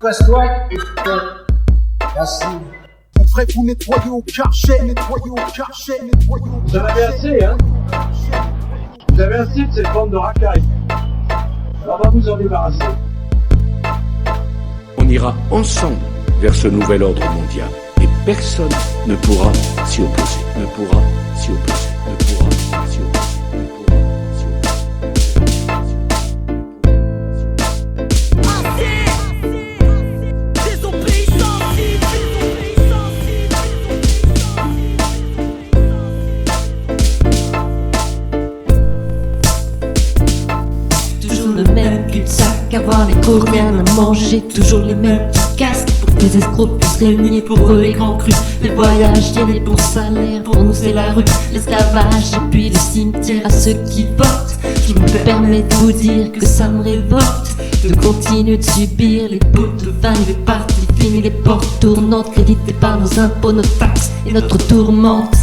Casse-toi et casse. On ferait vous nettoyer au karcher, nettoyer au karcher, nettoyer au karcher. Vous en avez assez, hein? Vous avez assez de cette bande de racailles. On va vous en débarrasser. On ira ensemble vers ce nouvel ordre mondial. Et personne ne pourra s'y opposer. Ne pourra s'y opposer. Ne pourra s'y opposer. Ne pourra s'y opposer. Toujours le même cul-de-sac, avoir les cours, rien à manger, toujours les mêmes casques. Les escrocs puissent réunir pour eux les grands crus. Les voyages tiennent les bons salaires, pour nous c'est la rue. L'esclavage et puis le cimetière à ceux qui votent. Je me permets de vous dire que ça me révolte de continuer de subir les bouts de vin, les parties finies, les portes tournantes créditées par nos impôts, nos taxes et notre tourmente.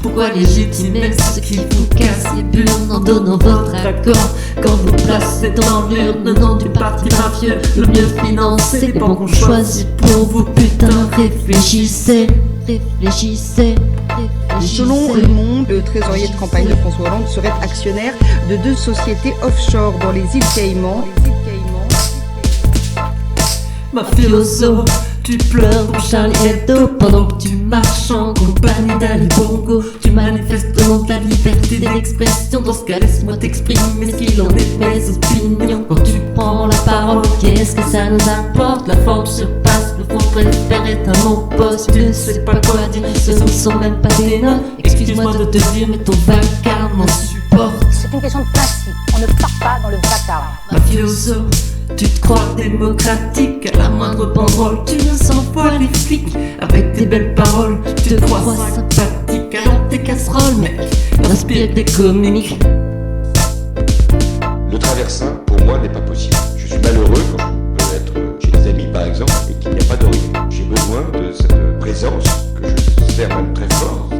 Pourquoi légitimer ceux qui vous cassent les burnes en donnant votre accord quand vous placez dans l'urne le nom du parti mafieux le mieux financé, les banques qu'on choisit pour vous, putain, réfléchissez, réfléchissez, réfléchissez. Selon Le Monde, le trésorier de campagne de François Hollande serait actionnaire de 2 sociétés offshore dans les îles Caïmans. Mafioso, tu pleures pour Charlie Hebdo pendant que tu marches en compagnie d'Ali Bongo. Tu manifestes au nom de la liberté d'expression. Dans ce cas, laisse-moi t'exprimer ce qu'il en est de mes opinions. Quand tu prends la parole, qu'est-ce que ça nous importe? La forme surpasse le fond, préféré à mon poste. Tu ne sais pas quoi dire, ce ne sont même pas des notes. Excuse-moi de te dire, mais ton vacarme m'en supporte. C'est une question de principe, on ne part pas dans le vacarme. Mafioso, tu te crois démocratique, à la moindre banderole tu nous envoies les flics. Avec tes belles paroles, tu te crois sympathique. Alors tes casseroles, mec, inspire des comiques. Le traversin, pour moi, n'est pas possible. Je suis malheureux quand je peux être chez des amis, par exemple, et qu'il n'y a pas d'origine. J'ai besoin de cette présence que je serre même très fort.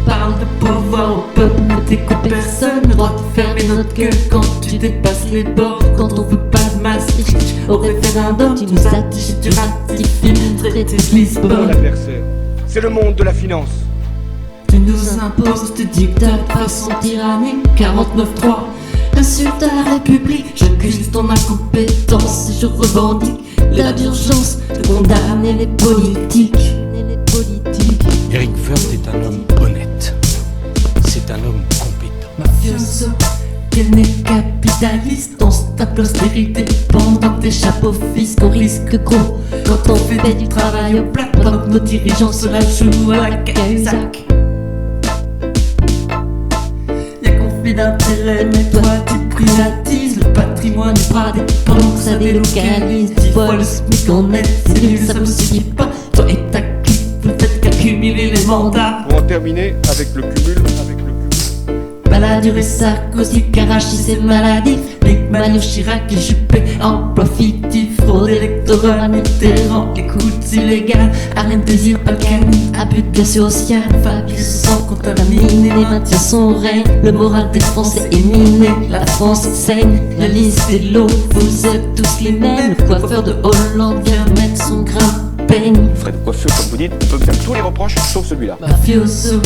Parle de pouvoir au peuple, ne t'écoute personne. Le droit de fermer notre gueule quand tu dépasses les bords. Quand on veut pas de Maastricht au référendum, tu nous as dit tu ratifies le traité de Lisbonne. L'adversaire, c'est le monde de la finance. Tu nous imposes tes dictats de façon tyrannique. 49.3, insulte à la République. J'accuse ton incompétence et je revendique l'état d'urgence de condamner les politiques. Eric Woerth est un homme honnête. C'est un homme compétent. Mafioso, t'es né capitaliste, on se tape l'austérité pendant que t'échappes au fisc, on risque gros quand on fait du travail au plat, pendant que nos dirigeants se la jouent à la Cahuzac. Y'a conflit d'intérêts, mais toi tu privatises le patrimoine du bras des pendant que ça délocalise. 10 fois le SMIC en net, c'est nul, ça me suffit pas. Toi et ta clique, vous ne faites qu'accumuler les mandats. Pour en terminer avec le cumul, Balladur et Sarkozy, Karachi c'est maladif. Nick Manu, Chirac et Juppé, emploi fictif. Fraude électorale, Mitterrand, écoute illégale. Arène désir, Balkany, abus de social. Fabius se sent contaminé, maintient son règne. Le moral des Français est miné, la France saigne. La liste est longue, vous êtes tous les mêmes. Le coiffeur de Hollande vient mettre son grain de peigne. Fred Coiffeux, comme vous dites, peut faire tous les reproches sauf celui-là. Mafioso,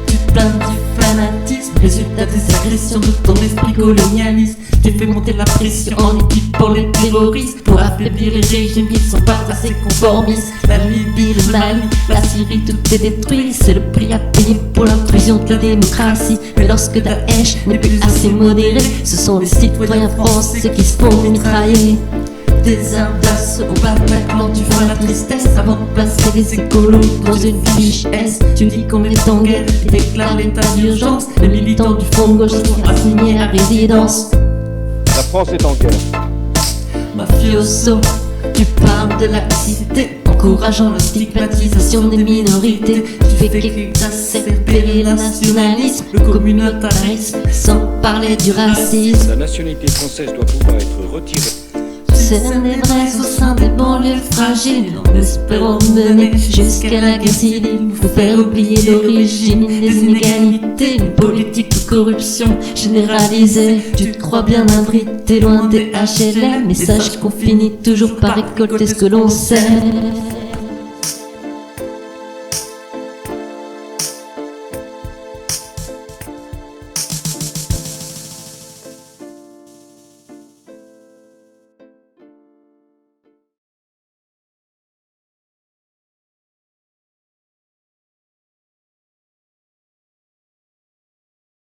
tu te plains du fanatisme, résultat des agressions de ton esprit colonialiste. Tu fais monter la pression en équipant les terroristes pour affaiblir les régimes qui sont pas assez conformistes. La Libye, le Mali, la Syrie, tout est détruit. C'est le prix à payer pour l'intrusion de la démocratie. Mais lorsque Daesh n'est plus assez modéré, ce sont les citoyens français qui se font mitrailler. Des imbéciles au Bataclan, tu vois la tristesse avant de placer les écolos dans une fiche S. Tu dis qu'on est en guerre et déclare l'état d'urgence. Les militants du front de gauche sont assignés à résidence. La France est en guerre. Mafioso, tu parles de laïcité, encourageant la stigmatisation des minorités. Tu fais qu'exacerber le nationalisme, le communautarisme, sans parler du racisme. La nationalité française doit pouvoir être retirée. sème des braises au sein des banlieues fragiles, en espérant mener jusqu'à la guerre civile. Faut faire oublier l'origine des inégalités, une politique de corruption généralisée. Tu te crois bien abrité loin des HLM, mais sache qu'on finit toujours par récolter ce que l'on sème.